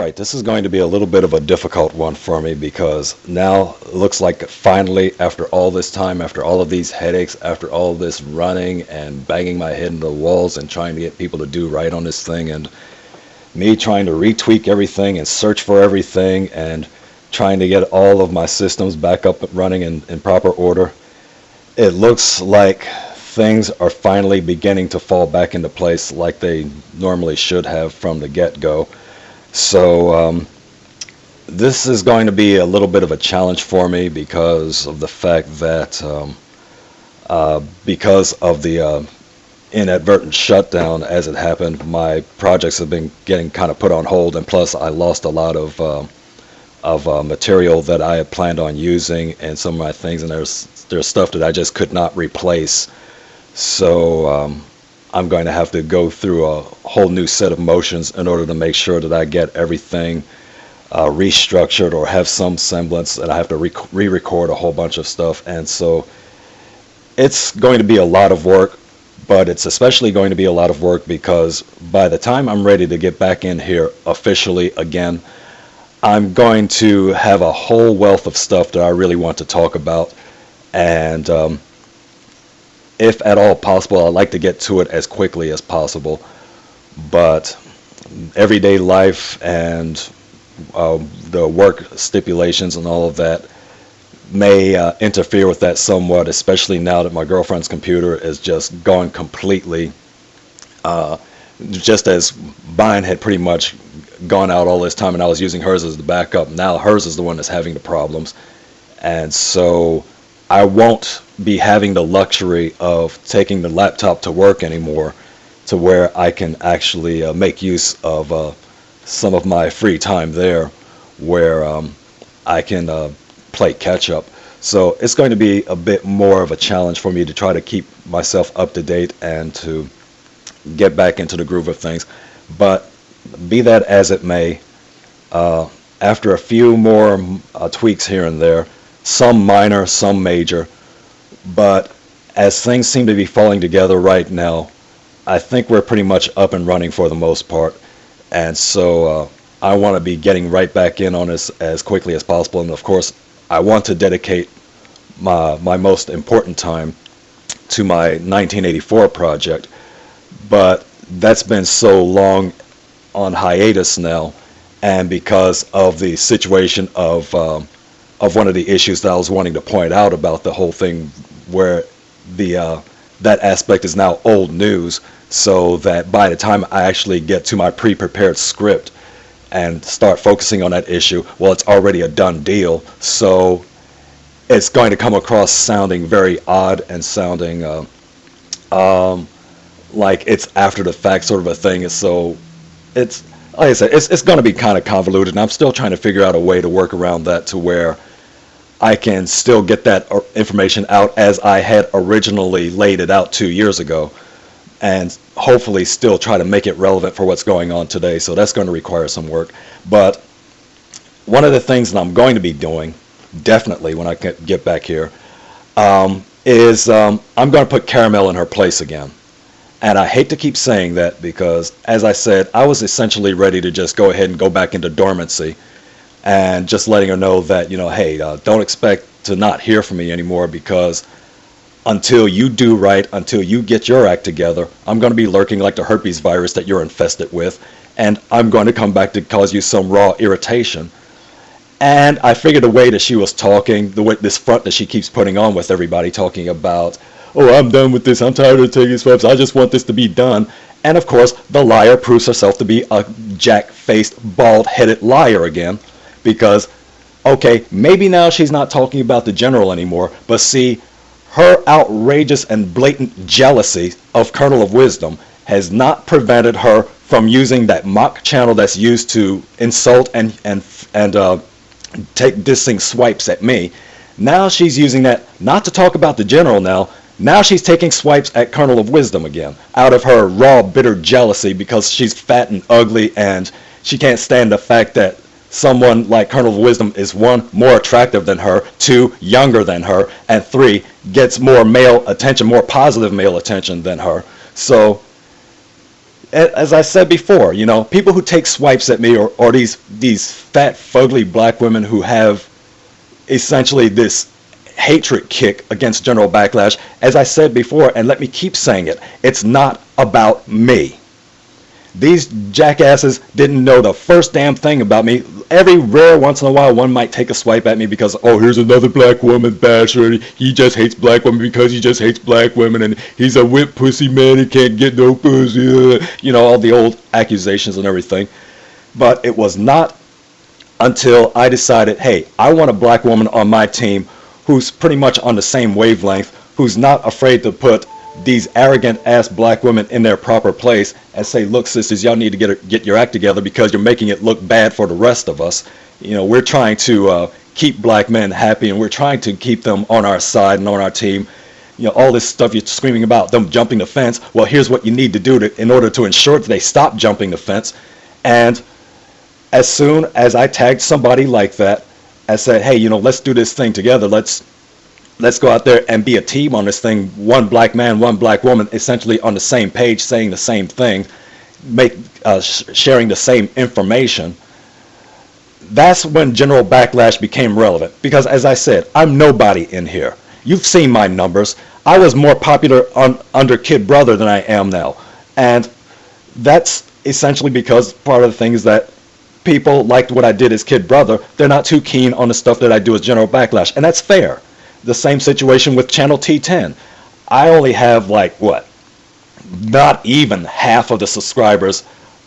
Alright, this is going to be a little bit of a difficult one for me because now it looks like finally, after all this time, after all of these headaches, after all of this running and banging my head into the walls and trying to get people to do right on this thing, and me trying to retweak everything and search for everything and trying to get all of my systems back up and running in proper order, it looks like things are finally beginning to fall back into place like they normally should have from the get-go. So this is going to be a little bit of a challenge for me because of the fact that because of the inadvertent shutdown as it happened, my projects have been getting kind of put on hold, and plus I lost a lot of material that I had planned on using and some of my things, and there's stuff that I just could not replace. So I'm going to have to go through a whole new set of motions in order to make sure that I get everything restructured or have some semblance, and I have to re-record a whole bunch of stuff. And so it's going to be a lot of work, but it's especially going to be a lot of work because by the time I'm ready to get back in here officially again, I'm going to have a whole wealth of stuff that I really want to talk about, and if at all possible, I'd like to get to it as quickly as possible, but everyday life and the work stipulations and all of that may interfere with that somewhat, especially now that my girlfriend's computer is just gone completely, just as mine had pretty much gone out all this time and I was using hers as the backup. Now hers is the one that's having the problems, and so I won't be having the luxury of taking the laptop to work anymore, to where I can actually make use of some of my free time there, where I can play catch up. So it's going to be a bit more of a challenge for me to try to keep myself up to date and to get back into the groove of things. But be that as it may, after a few more tweaks here and there, some minor, some major, but as things seem to be falling together right now, I think we're pretty much up and running for the most part, and so I want to be getting right back in on this as quickly as possible. And of course I want to dedicate my most important time to my 1984 project, but that's been so long on hiatus now, and because of the situation of one of the issues that I was wanting to point out about the whole thing, where that aspect is now old news, so that by the time I actually get to my pre-prepared script and start focusing on that issue, well, it's already a done deal. So it's going to come across sounding very odd and sounding like it's after the fact sort of a thing. So it's, like I said, it's going to be kind of convoluted, and I'm still trying to figure out a way to work around that to where I can still get that information out as I had originally laid it out 2 years ago, and hopefully still try to make it relevant for what's going on today. So that's going to require some work. But one of the things that I'm going to be doing, definitely when I get back here, is I'm going to put Caramel in her place again. And I hate to keep saying that because, as I said, I was essentially ready to just go ahead and go back into dormancy, and just letting her know that, you know, hey, don't expect to not hear from me anymore, because until you do right, until you get your act together, I'm going to be lurking like the herpes virus that you're infested with, and I'm going to come back to cause you some raw irritation. And I figured the way that she was talking, this front that she keeps putting on with everybody, talking about, oh, I'm done with this, I'm tired of taking swabs, I just want this to be done. And of course, the liar proves herself to be a jack-faced, bald-headed liar again. Because, okay, maybe now she's not talking about the general anymore, but see, her outrageous and blatant jealousy of Kernel of Wisdom has not prevented her from using that mock channel that's used to insult and take dissing swipes at me. Now she's using that not to talk about the general now. Now she's taking swipes at Kernel of Wisdom again, out of her raw, bitter jealousy because she's fat and ugly, and she can't stand the fact that someone like Kernel of Wisdom is, 1, more attractive than her, 2, younger than her, and 3, gets more male attention, more positive male attention than her. So as I said before, you know, people who take swipes at me, or these fat, fugly black women who have essentially this hatred kick against General Backlash, as I said before, and let me keep saying it, it's not about me. These jackasses didn't know the first damn thing about me. Every rare once in a while, one might take a swipe at me because, oh, here's another black woman basher. He just hates black women because he just hates black women, and he's a whip pussy man. He can't get no pussy. You know, all the old accusations and everything. But it was not until I decided, hey, I want a black woman on my team who's pretty much on the same wavelength, who's not afraid to put these arrogant ass black women in their proper place and say, look, sisters, y'all need to get your act together because you're making it look bad for the rest of us. You know, we're trying to keep black men happy, and we're trying to keep them on our side and on our team. You know, all this stuff you're screaming about, them jumping the fence. Well, here's what you need to do in order to ensure that they stop jumping the fence. And as soon as I tagged somebody like that, I said, hey, you know, let's do this thing together. Let's go out there and be a team on this thing. One black man, one black woman, essentially on the same page, saying the same thing, sharing the same information. That's when General Backlash became relevant. Because as I said, I'm nobody in here. You've seen my numbers. I was more popular under Kid Brother than I am now. And that's essentially because part of the thing is that people liked what I did as Kid Brother. They're not too keen on the stuff that I do as General Backlash. And that's fair. The same situation with Channel T10. I only have like, what, not even half of the subscribers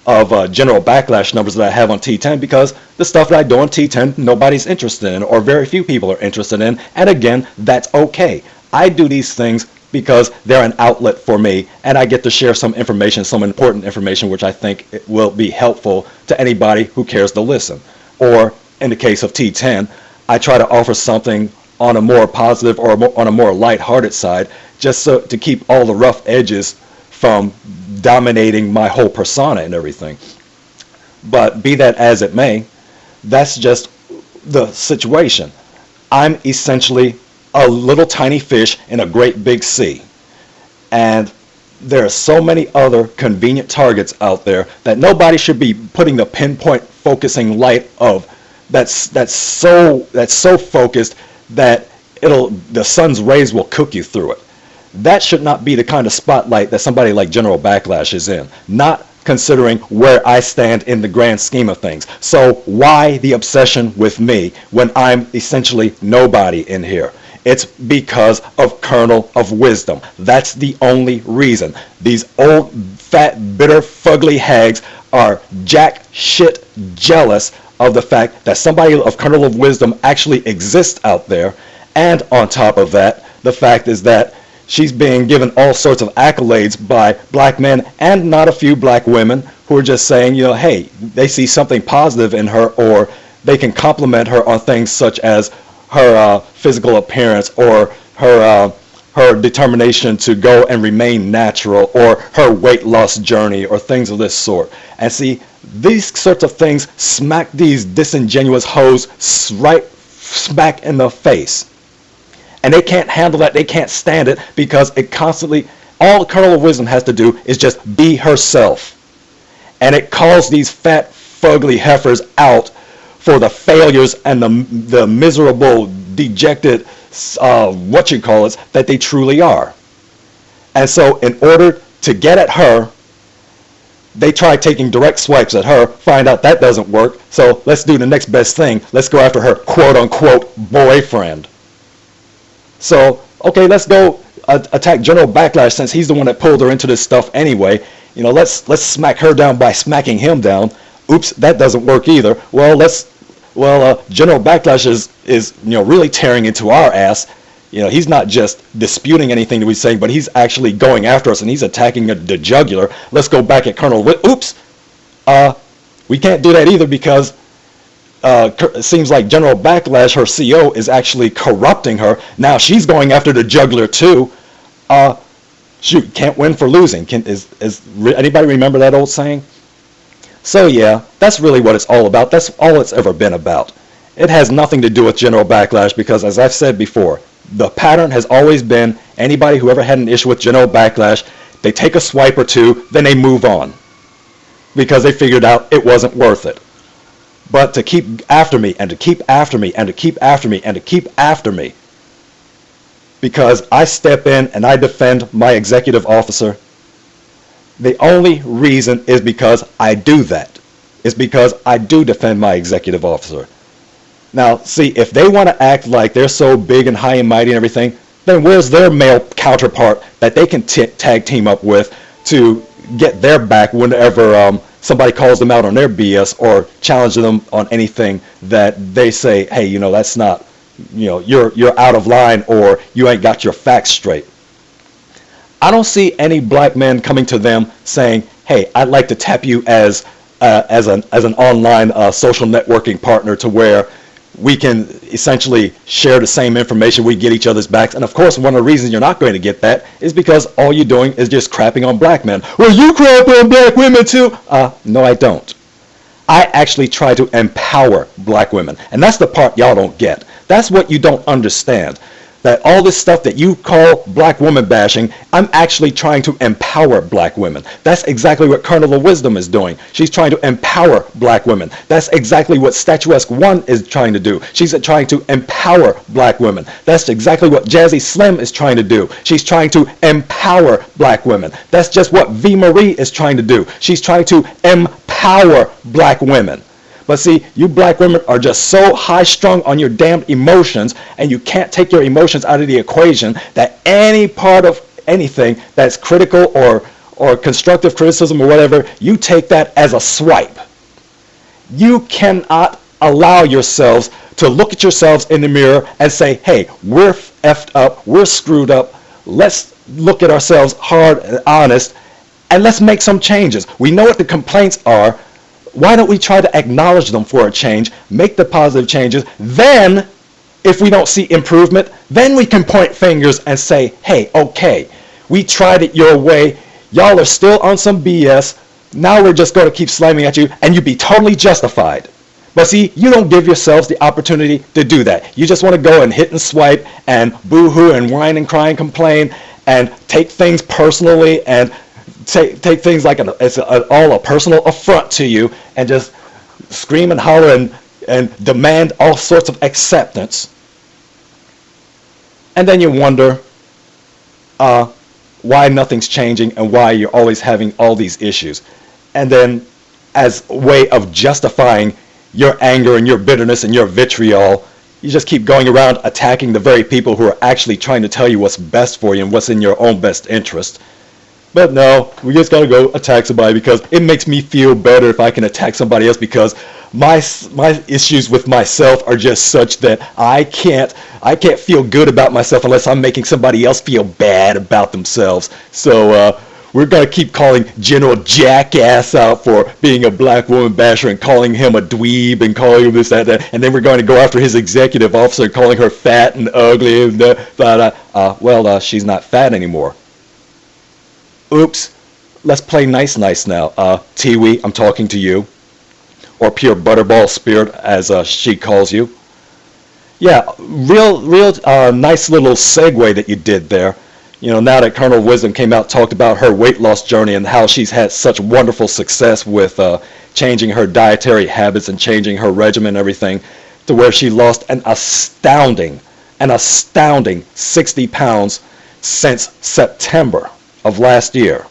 of General Backlash numbers that I have on T10, because the stuff that I do on T10 nobody's interested in, or very few people are interested in, and again, that's okay. I do these things because they're an outlet for me, and I get to share some information, some important information, which I think it will be helpful to anybody who cares to listen. Or in the case of T10, I try to offer something on a more positive or on a more light-hearted side, just so to keep all the rough edges from dominating my whole persona and everything. But be that as it may, that's just the situation. I'm essentially a little tiny fish in a great big sea. And there are so many other convenient targets out there that nobody should be putting the pinpoint focusing light of that's so focused that the sun's rays will cook you through it. That should not be the kind of spotlight that somebody like General Backlash is in, not considering where I stand in the grand scheme of things. So why the obsession with me when I'm essentially nobody in here? It's because of kernel of wisdom. That's the only reason. These old, fat, bitter, fugly hags are jack shit jealous of the fact that somebody of kernel of wisdom actually exists out there. And on top of that, the fact is that she's being given all sorts of accolades by black men and not a few black women who are just saying, you know, hey, they see something positive in her, or they can compliment her on things such as her physical appearance, or her determination to go and remain natural, or her weight loss journey, or things of this sort. And see, these sorts of things smack these disingenuous hoes right smack in the face. And they can't handle that. They can't stand it, because it constantly, all Kernel of Wisdom has to do is just be herself. And it calls these fat, fugly heifers out for the failures and the miserable, dejected, that they truly are. And so in order to get at her, they try taking direct swipes at her, find out that doesn't work, so let's do the next best thing. Let's go after her quote-unquote boyfriend. So, okay, let's go attack General Backlash, since he's the one that pulled her into this stuff anyway. You know, let's smack her down by smacking him down. Oops, that doesn't work either. Well, General Backlash is really tearing into our ass. You know, he's not just disputing anything that we say, but he's actually going after us, and he's attacking the jugular. Let's go back at Colonel. Oops, we can't do that either, because it seems like General Backlash, her CO, is actually corrupting her. Now she's going after the jugular too. Shoot, can't win for losing. Anybody remember that old saying? So yeah, that's really what it's all about. That's all it's ever been about. It has nothing to do with General Backlash, because as I've said before, the pattern has always been anybody who ever had an issue with General Backlash, they take a swipe or two, then they move on. because they figured out it wasn't worth it. But to keep after me and to keep after me and to keep after me and to keep after me, because I step in and I defend my executive officer, the only reason is because I do that. It's because I do defend my executive officer. Now, see, if they want to act like they're so big and high and mighty and everything, then where's their male counterpart that they can tag team up with to get their back whenever somebody calls them out on their BS or challenges them on anything that they say, hey, you know, that's not, you know, you're out of line or you ain't got your facts straight. I don't see any black men coming to them saying, hey, I'd like to tap you as an online social networking partner to where we can essentially share the same information, we get each other's backs. And of course, one of the reasons you're not going to get that is because all you're doing is just crapping on black men. Well, you crap on black women too. No, I don't. I actually try to empower black women. And that's the part y'all don't get. That's what you don't understand. That all this stuff that you call black woman bashing, I'm actually trying to empower black women. That's exactly what Kernel of Wisdom is doing. She's trying to empower black women. That's exactly what Statuesque 1 is trying to do. She's trying to empower black women. That's exactly what Jazzy Slim is trying to do. She's trying to empower black women. That's just what V. Marie is trying to do. She's trying to empower black women. But see, you black women are just so high-strung on your damned emotions, and you can't take your emotions out of the equation that any part of anything that's critical or constructive criticism or whatever, you take that as a swipe. You cannot allow yourselves to look at yourselves in the mirror and say, hey, we're effed up, we're screwed up, let's look at ourselves hard and honest, and let's make some changes. We know what the complaints are. Why don't we try to acknowledge them for a change, make the positive changes, then if we don't see improvement, then we can point fingers and say, hey, okay, we tried it your way, y'all are still on some BS, now we're just going to keep slamming at you, and you'd be totally justified. But see, you don't give yourselves the opportunity to do that. You just want to go and hit and swipe and boo-hoo and whine and cry and complain and take things personally and take things like it's all a personal affront to you and just scream and holler and demand all sorts of acceptance. And then you wonder why nothing's changing and why you're always having all these issues. And then as a way of justifying your anger and your bitterness and your vitriol, you just keep going around attacking the very people who are actually trying to tell you what's best for you and what's in your own best interest. But no, we just gotta go attack somebody because it makes me feel better if I can attack somebody else, because my issues with myself are just such that I can't feel good about myself unless I'm making somebody else feel bad about themselves. So we're gonna keep calling General Jackass out for being a black woman basher and calling him a dweeb and calling him this, that, and then we're going to go after his executive officer and calling her fat and ugly and well, she's not fat anymore. Oops, let's play nice now. Tiwi, I'm talking to you. Or Pure Butterball Spirit, as she calls you. Yeah, real nice little segue that you did there. You know, now that Kernel of Wisdom came out, talked about her weight loss journey and how she's had such wonderful success with changing her dietary habits and changing her regimen and everything, to where she lost an astounding 60 pounds since September of last year.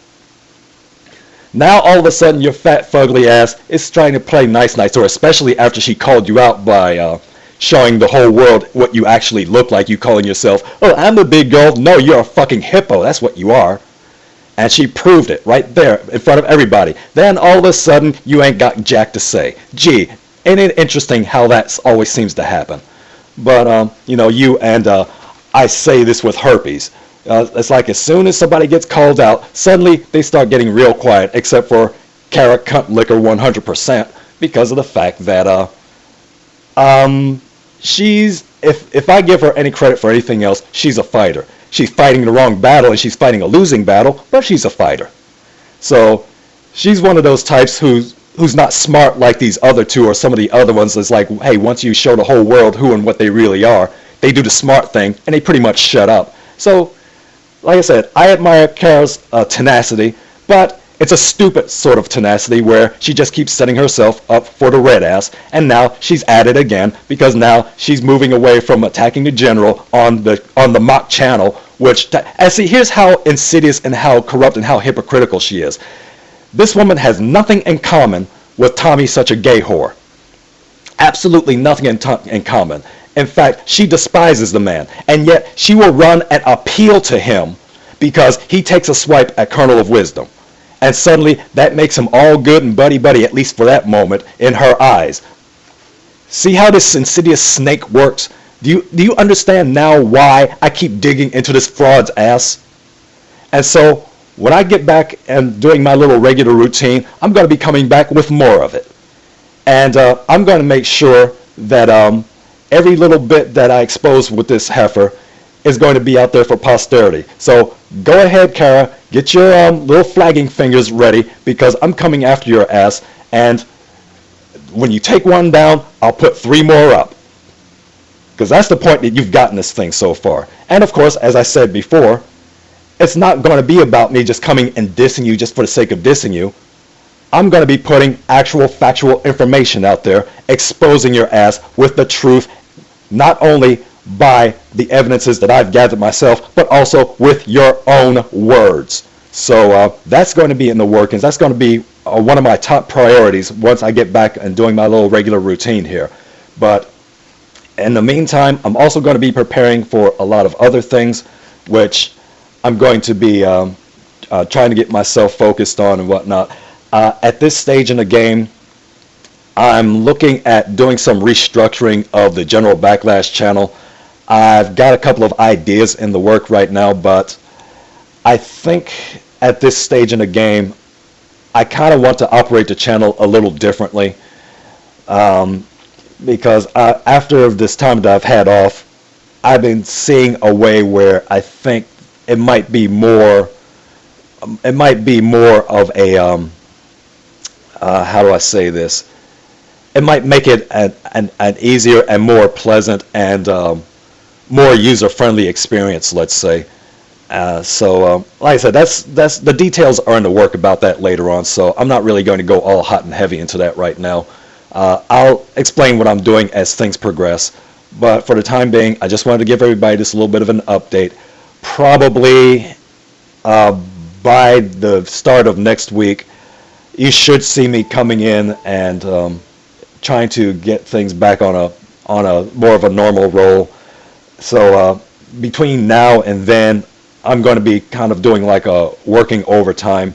Now all of a sudden your fat fugly ass is trying to play nice, or especially after she called you out by showing the whole world what you actually look like, you calling yourself, oh, I'm a big girl. No, you're a fucking hippo. That's what you are. And she proved it right there in front of everybody. Then all of a sudden you ain't got jack to say. Gee, ain't it interesting how that always seems to happen? But you know, you and I say this with herpes. It's like as soon as somebody gets called out, suddenly they start getting real quiet, except for Kara Cunt Liquor 100%, because of the fact that she's, if I give her any credit for anything else, she's a fighter. She's fighting the wrong battle and she's fighting a losing battle, but she's a fighter. So she's one of those types who's not smart like these other two or some of the other ones. It's like, hey, once you show the whole world who and what they really are, they do the smart thing and they pretty much shut up. So like I said, I admire Kara's tenacity, but It's a stupid sort of tenacity where she just keeps setting herself up for the red ass, and now she's at it again because now she's moving away from attacking the general on the mock channel. Which, and see, here's how insidious and how corrupt and how hypocritical she is. This woman has nothing in common with Tommy such a gay whore. Absolutely nothing in common. In fact, she despises the man, and yet she will run and appeal to him because he takes a swipe at Kernel of Wisdom. And suddenly that makes him all good and buddy-buddy, at least for that moment, in her eyes. See how this insidious snake works? Do you understand now why I keep digging into this fraud's ass? And so when I get back and doing my little regular routine, I'm going to be coming back with more of it. And I'm going to make sure that every little bit that I expose with this heifer is going to be out there for posterity. So go ahead, Kara, get your little flagging fingers ready because I'm coming after your ass. And when you take one down, I'll put 3 more up. Because that's the point that you've gotten this thing so far. And of course, as I said before, it's not going to be about me just coming and dissing you just for the sake of dissing you. I'm going to be putting actual factual information out there, exposing your ass with the truth, not only by the evidences that I've gathered myself, but also with your own words. So that's going to be in the workings. That's going to be one of my top priorities once I get back and doing my little regular routine here. But in the meantime, I'm also going to be preparing for a lot of other things, which I'm going to be trying to get myself focused on and whatnot. At this stage in the game, I'm looking at doing some restructuring of the general Backlash channel. I've got a couple of ideas in the work right now, but I think at this stage in the game, I kind of want to operate the channel a little differently. Because after this time that I've had off, I've been seeing a way where I think it might be more of a how do I say this? It might make it an easier and more pleasant and more user-friendly experience, let's say. So like I said, that's the details are in the work about that later on. So I'm not really going to go all hot and heavy into that right now. I'll explain what I'm doing as things progress, but for the time being, I just wanted to give everybody just a little bit of an update. Probably by the start of next week, you should see me coming in and trying to get things back on a more of a normal roll. So between now and then, I'm going to be kind of doing like a working overtime,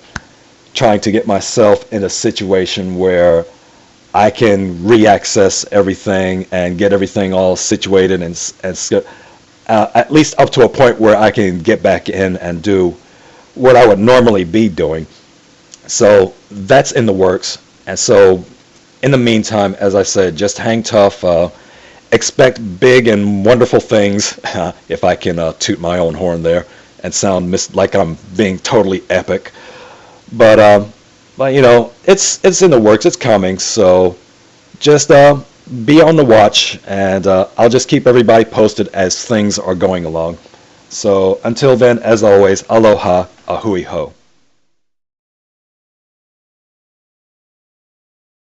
trying to get myself in a situation where I can re-access everything and get everything all situated and at least up to a point where I can get back in and do what I would normally be doing. So that's in the works. And so in the meantime, as I said, just hang tough. Expect big and wonderful things, if I can toot my own horn there and sound like I'm being totally epic. But you know, it's in the works. It's coming. So just be on the watch, and I'll just keep everybody posted as things are going along. So until then, as always, aloha, ahui ho.